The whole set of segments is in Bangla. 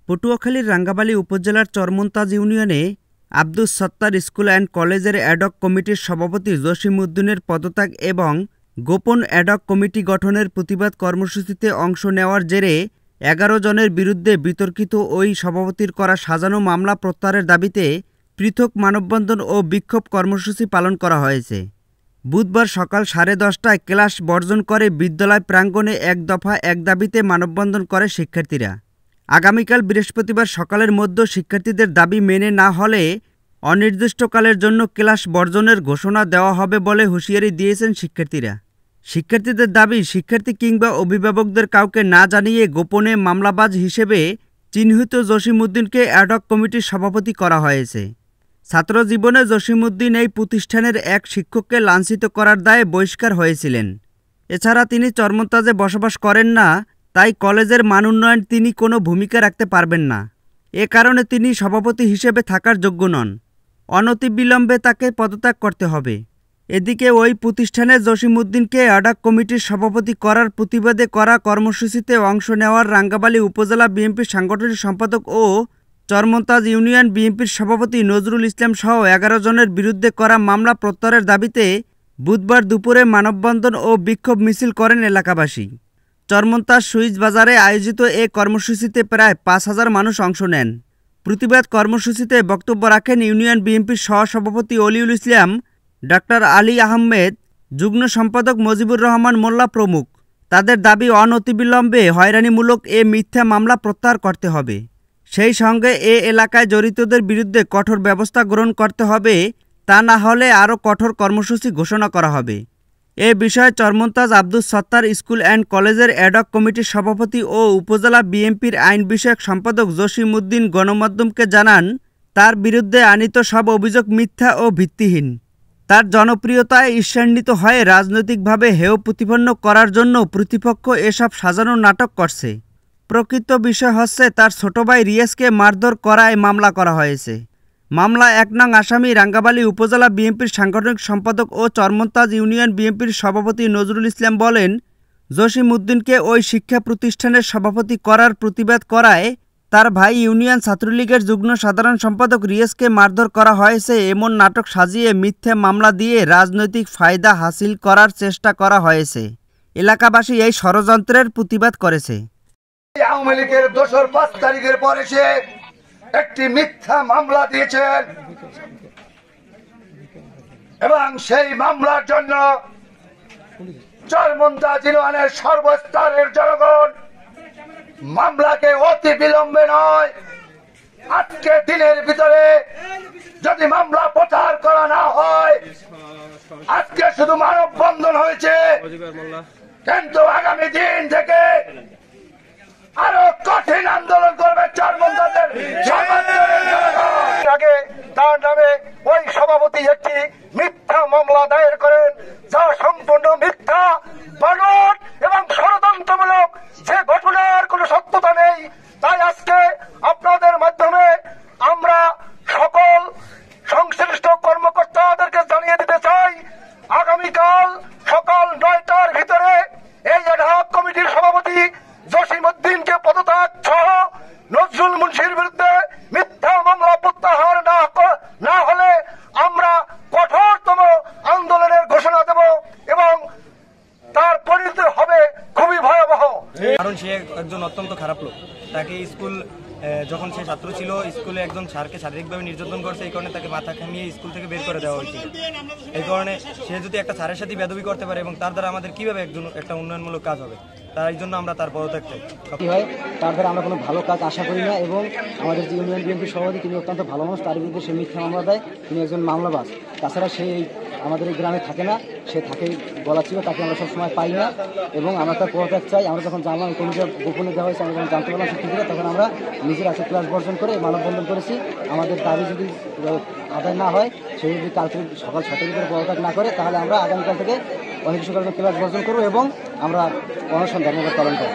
পটুয়াখালীর রাঙ্গাবালী উপজেলার চরমন্তাজ ইউনিয়নে আব্দুস সত্তার স্কুল অ্যান্ড কলেজের অ্যাডক কমিটির সভাপতি জসিম উদ্দিনের পদত্যাগ এবং গোপন অ্যাডক কমিটি গঠনের প্রতিবাদ কর্মসূচিতে অংশ নেওয়ার জেরে ১১ জনের বিরুদ্ধে বিতর্কিত ওই সভাপতির করা সাজানো মামলা প্রত্যাহারের দাবিতে পৃথক মানববন্ধন ও বিক্ষোভ কর্মসূচি পালন করা হয়েছে। বুধবার সকাল 10:30টায় ক্লাস বর্জন করে বিদ্যালয় প্রাঙ্গণে এক দফা এক দাবিতে মানববন্ধন করে শিক্ষার্থীরা। আগামীকাল বৃহস্পতিবার সকালের মধ্যে শিক্ষার্থীদের দাবি মেনে না হলে অনির্দিষ্টকালের জন্য ক্লাস বর্জনের ঘোষণা দেওয়া হবে বলে হুঁশিয়ারি দিয়েছেন শিক্ষার্থীরা। শিক্ষার্থীদের দাবি, শিক্ষার্থী কিংবা অভিভাবকদের কাউকে না জানিয়ে গোপনে মামলাবাজ হিসেবে চিহ্নিত জসিম উদ্দিনকে অ্যাডক কমিটির সভাপতি করা হয়েছে। ছাত্র জীবনে জসিম উদ্দিন এই প্রতিষ্ঠানের এক শিক্ষককে লাঞ্ছিত করার দায়ে বহিষ্কার হয়েছিলেন। এছাড়া তিনি চরমন্তাজে বসবাস করেন না, তাই কলেজের মান উন্নয়ন তিনি কোনো ভূমিকা রাখতে পারবেন না। এ কারণে তিনি সভাপতি হিসেবে থাকার যোগ্য নন। অনতিবিলম্বে তাকে পদত্যাগ করতে হবে। এদিকে ওই প্রতিষ্ঠানে জসিম উদ্দিনকে অ্যাডক কমিটির সভাপতি করার প্রতিবাদে করা কর্মসূচিতে অংশ নেওয়ার রাঙ্গাবালী উপজেলা বিএনপির সাংগঠনিক সম্পাদক ও চরমন্তাজ ইউনিয়ন বিএনপির সভাপতি নজরুল ইসলাম সহ ১১ জনের বিরুদ্ধে করা মামলা প্রত্যাহারের দাবিতে বুধবার দুপুরে মানববন্ধন ও বিক্ষোভ মিছিল করেন এলাকাবাসী। চরমন্তাজ সুইচ বাজারে আয়োজিত এ কর্মসূচিতে প্রায় ৫,০০০ মানুষ অংশ নেন। প্রতিবাদ কর্মসূচিতে বক্তব্য রাখেন ইউনিয়ন বিএনপির সহসভাপতি অলিউল ইসলাম, ডাক্তার আলী আহমেদ, যুগ্ম সম্পাদক মজিবুর রহমান মোল্লা প্রমুখ। তাদের দাবি, অনতিবিলম্বে হয়রানিমূলক এ মিথ্যা মামলা প্রত্যাহার করতে হবে। সেই সঙ্গে এ এলাকায় জড়িতদের বিরুদ্ধে কঠোর ব্যবস্থা গ্রহণ করতে হবে, তা না হলে আরও কঠোর কর্মসূচি ঘোষণা করা হবে। এ বিষয়ে চরমন্তাজ আব্দুস সত্তার স্কুল অ্যান্ড কলেজের অ্যাডক কমিটির সভাপতি ও উপজেলা বিএনপির আইন বিষয়ক সম্পাদক জসিম উদ্দিন গণমাধ্যমকে জানান, তার বিরুদ্ধে আনীত সব অভিযোগ মিথ্যা ও ভিত্তিহীন। তার জনপ্রিয়তায় ঈর্ষান্বিত হয়ে রাজনৈতিকভাবে হেয় প্রতিপন্ন করার জন্য প্রতিপক্ষ এসব সাজানো নাটক করছে। প্রকৃত বিষয় হচ্ছে তার ছোট ভাই রিয়াজকে মারধর করায় মামলা করা হয়েছে। মামলা ১ নং আসামি রাঙ্গাবালী উপজেলা বিএনপির সাংগঠনিক সম্পাদক ও চরমন্তাজ ইউনিয়ন বিএনপির সভাপতি নজরুল ইসলাম বলেন, জসিম উদ্দিনকে ওই শিক্ষা প্রতিষ্ঠানের সভাপতি করার প্রতিবাদ করায় তার ভাই ইউনিয়ন ছাত্রলীগের যুগ্ম সাধারণ সম্পাদক রিয়াজকে মারধর করা হয়েছে এমন নাটক সাজিয়ে মিথ্যা মামলা দিয়ে রাজনৈতিক ফায়দা হাসিল করার চেষ্টা করা হয়েছে। এলাকাবাসী এই ষড়যন্ত্রের প্রতিবাদ করেছে। আওয়ামী লীগের 5 তারিখের পরে সে একটি মিথ্যা মামলা দিয়েছেন এবং সেই মামলার জন্য চরমন্তাজ ইউনিয়নের সর্বস্তরের জনগণ মামলাকে অতি বিলম্বে নয়, আজকে দিনের ভিতরে যদি মামলা প্রত্যাহার করা না হয়, আজকে শুধু মানববন্ধন হয়েছে, কিন্তু আগামী দিন থেকে আরো কঠিন আন্দোলন করবে চরমন্তাজের আগে তার নামে ওই সভাপতি একটি মিথ্যা মামলা দায়ের করেন, যা সম্পূর্ণ মিথ্যা, বানোয়াট এবং ষড়যন্ত্রমূলক, যে ঘটনার কোনো সত্যতা নেই। তাই আজকে আপনাদের মাধ্যমে আমরা সকল সংশ্লিষ্ট কর্মকর্তাদেরকে জানিয়ে দিতে চাই, আগামীকাল সকাল 9টার ভিতরে এই অ্যাডহক কমিটির সভাপতি জসিম উদ্দিনকে পদত্যাগ সহ নজরুল মুন্সির বিরুদ্ধে মিথ্যা মামলা প্রত্যাহার না হলে আমরা কঠোরতম আন্দোলনের ঘোষণা দেব এবং তার পরিণতি হবে খুবই ভয়াবহ। কারণ সে একজন অত্যন্ত খারাপ লোক। তাকে স্কুল যখন সে ছাত্র ছিল, স্কুলে একজন স্যারকে শারীরিকভাবে নির্যাতন করছে, এই কারণে তাকে মাথা খামিয়ে স্কুল থেকে বের করে দেওয়া হয়েছিল। এই কারণে সে যদি একটা স্যারের সাথে বেদবি করতে পারে এবং তার দ্বারা আমাদের কিভাবে একটা উন্নয়নমূলক কাজ হবে, তার জন্য আমরা তার পদত্যাগ চাই। তার দ্বারা আমরা কোনো ভালো কাজ আশা করি না এবং আমাদের যে ইউনিয়ন বিএনপির সভাপতি তিনি অত্যন্ত ভালো মানুষ, তার বিরুদ্ধে সে মিথ্যা মামলা দেয়, তিনি একজন মামলাবাজ। তাছাড়া সে আমাদের এই গ্রামে থাকে না, সে থাকে গলাচিপা, তাকে আমরা সবসময় পাই না এবং আমরা তার পদত্যাগ চাই। আমরা যখন জানলাম কমিটি গোপনে দেওয়া হয়েছে, আমরা যখন জানতে পারলাম শিক্ষার্থীরা, তখন আমরা নিজের আছে ক্লাস বর্জন করে মানববন্ধন করেছি। আমাদের দাবি যদি আদায় না হয়, সে যদি কালকে সকাল 7টার ভিতরে পদত্যাগ না করে, তাহলে আমরা আগামীকাল থেকে অনির্দিষ্টকালীন ক্লাস বর্জন করবো এবং আমরা অনশন ধর্মঘট পালন করব।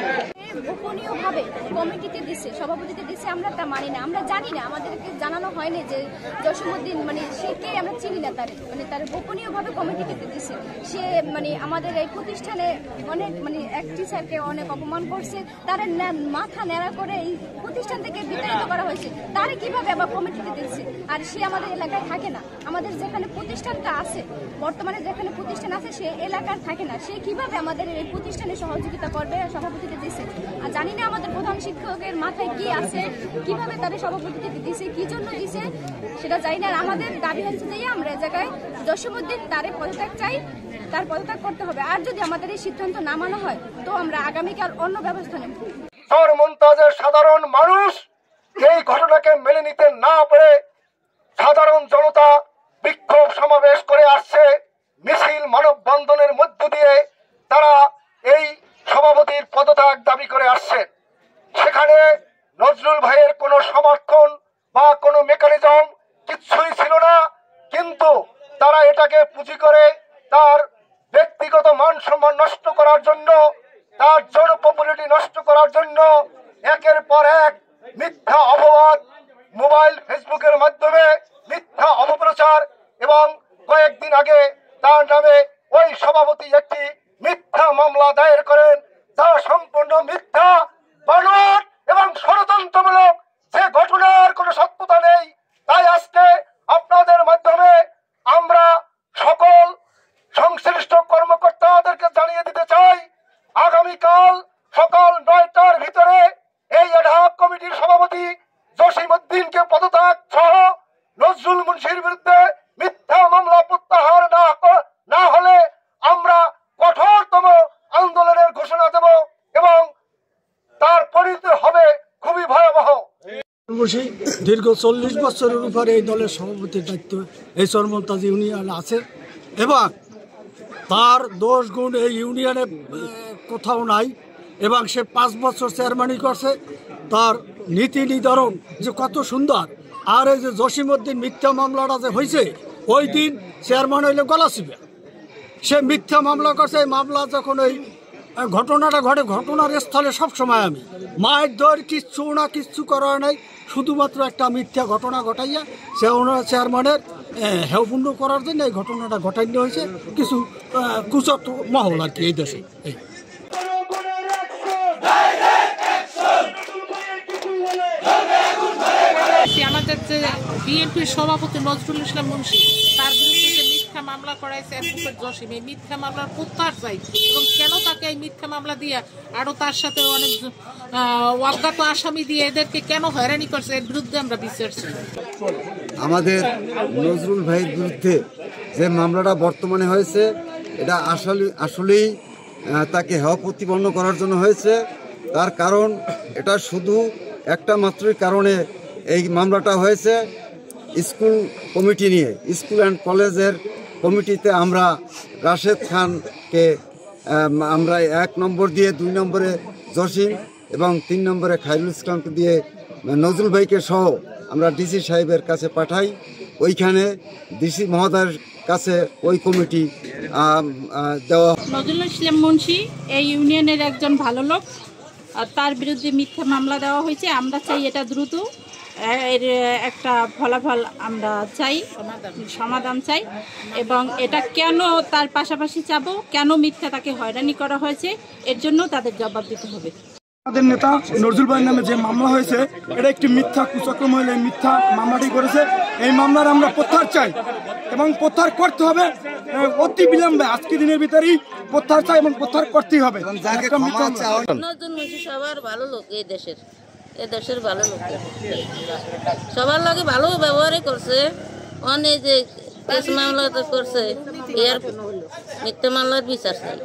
কিভাবে কমিটিতে দিছে, সভাপতিতে দিছে আমরা তা মানি না। আমরা জানি না, আমাদেরকে জানানো হয়নি যে জসীমউদ্দিন মানে সে কে, আমরা চিনি না তার, মানে তার গোপনীয়ভাবে কমিটিতে দিছে। সে মানে আমাদের এই প্রতিষ্ঠানে অনেক মানে এক টিচারকে অনেক অপমান করছে, তার মাথা ন্যাড়া করে এই প্রতিষ্ঠান থেকে বিতাড়িত করা হয়েছে। তারে কিভাবে আবার কমিটিতে দিচ্ছে? আর সে আমাদের এলাকায় থাকে না, আমাদের যেখানে প্রতিষ্ঠানটা আছে, বর্তমানে যেখানে প্রতিষ্ঠান আছে সে এলাকার থাকে না। সে কিভাবে আমাদের এই প্রতিষ্ঠানে সহযোগিতা করবে? সভাপতিতে দিছে। আর জানি না আমাদের প্রধান শিক্ষকের মাথায় কি আছে, কিভাবে তাদের সভাপতিতে দিছে, কি জন্য দিছে সেটা জানি না। আর আমাদের দাবি হচ্ছে যে আমরা এ জায়গায় জসীমউদ্দিন তারে পদত্যাগ চাই, তার পদত্যাগ করতে হবে। আর যদি আমাদের এই সিদ্ধান্ত না মানা হয় তো আমরা আগামীকাল অন্য ব্যবস্থা নেব। চরমন্তাজের সাধারণ মানুষ এই ঘটনাকে মেনে নিতে না পারে সাধারণ জনতা বিক্ষোভ সমাবেশ করে আসছে। মিছিল মানববন্ধনের মধ্য দিয়ে তারা এই সভাপতির পদত্যাগ দাবি করে আসছেন। সেখানে নজরুল ভাইয়ের কোনো সমর্থন বা কোনো মেকানিজম কিছুই ছিল না, কিন্তু তারা এটাকে পুঁজি করে তার ব্যক্তিগত মান সম্মান নষ্ট করার জন্য, তার জনপপুলারিটি নষ্ট করার জন্য একের পর এক মিথ্যা অপবাদ, মোবাইল ফেসবুকের মাধ্যমে মিথ্যা অপপ্রচার, এবং কয়েকদিন আগে তার নামে ওই সভাপতি একটি মিথ্যা মামলা দায়ের করেন, যা সম্পূর্ণ মিথ্যা, বানোয়াট এবং ষড়যন্ত্রমূলক, যে ঘটনার কোনো সত্যতা নেই। তাই আজকে আপনাদের মাধ্যমে আমরা সকল সংশ্লিষ্ট কর্মকর্তাদেরকে জানিয়ে দিতে চাই, আগামীকাল সকাল 9টার ভিতরে এই অ্যাডহক কমিটির সভাপতি জসীমউদ্দিনকে পদত্যাগ সহ নজরুল মুন্সির বিরুদ্ধে মিথ্যা মামলা প্রত্যাহার না হলে আমরা কঠোরতম আন্দোলনের ঘোষণা দেব এবং তার পরিণতি হবে খুবই ভয়াবহ। দীর্ঘ 40 বছরের উপরে এই দলের সভাপতির দায়িত্ব এই চরমন্তাজ ইউনিয়ন আছে এবং তার দোষ গুণ এই ইউনিয়নে কোথাও নাই, এবং সে 5 বছর চেয়ারম্যানই করছে। তার নীতি নির্ধারণ যে কত সুন্দর। আর এই যে জসীমউদ্দিন মিথ্যা মামলাটা যে হয়েছে, ওই দিন চেয়ারম্যান হইলে গলাচিপা, সে মিথ্যা মামলা করছে। এই মামলা যখন ওই ঘটনাটা ঘটে, ঘটনার স্থলে সবসময় আমি মায়ের দর কিচ্ছু করার নাই, শুধুমাত্র একটা মিথ্যা ঘটনা ঘটাইয়া সে ওনার চেয়ারম্যানের হেয়পূর্ণ করার জন্য এই ঘটনাটা ঘটাইতে হয়েছে কিছু কুচত মহল আর কি এই দেশে। আমাদের যে বিএনপির সভাপতি নজরুল ইসলাম মুন্সি, তার বিরুদ্ধে যে মিথ্যা মামলা করাইছে জসীম, এই মিথ্যা মামলার প্রত্যাহার চাই। এবং কেন তাকে এই মিথ্যা মামলা দিয়ে আরো তার সাথে অনেক অজ্ঞাত আসামি দিয়ে এদেরকে কেন হয়রানি করছে, এর বিরুদ্ধে আমরা বিচার চাই। আমাদের নজরুল ভাইয়ের বিরুদ্ধে যে মামলাটা বর্তমানে হয়েছে, এটা আসলেই তাকে হেয় প্রতিপন্ন করার জন্য হয়েছে। তার কারণ এটা শুধু একটা মাত্রই কারণে এই মামলাটা হয়েছে, স্কুল কমিটি নিয়ে। স্কুল অ্যান্ড কলেজের কমিটিতে আমরা রাশেদ খানকে আমরা 1 নম্বর দিয়ে, 2 নম্বরে জসিম এবং 3 নম্বরে খায়রুল ইসলামকে দিয়ে নজরুল ভাইকে সহ আমরা ডিসি সাহেবের কাছে পাঠাই। ওইখানে ডিসি মহোদয়ের কাছে ওই কমিটি দেওয়া। নজরুল ইসলাম মুন্সি এই ইউনিয়নের একজন ভালো লোক, তার বিরুদ্ধে মিথ্যা মামলা দেওয়া হয়েছে। আমরা চাই এটা দ্রুত এর একটা ফলাফল আমরা চাই, সমাধান চাই। এবং এটা কেন, তার পাশাপাশি চাবো কেন মিথ্যা তাকে হয়রানি করা হয়েছে, এর জন্য তাদের জবাব দিতে হবে। আমাদের নেতা নজরুল ভাইয়ের নামে যে মামলা হয়েছে, এটা একটি মিথ্যা কুচক্র মহিলা মিথ্যা মামলাটি করেছে। এই মামলার আমরা প্রত্যাহার চাই এবং প্রত্যাহার করতে হবে অতি বিলম্বে, আজকে দিনের ভিতরেই প্রত্যাহার চাই এবং প্রত্যাহার করতেই হবে। নজরুল মুন্সি সবার ভালো লোক, এই দেশের ভালো লোক, সবার লগে ভালো ব্যবহারই করছে। অনেক যে কেস মামলা করছে, এর মিথ্যা মামলার বিচার চাই।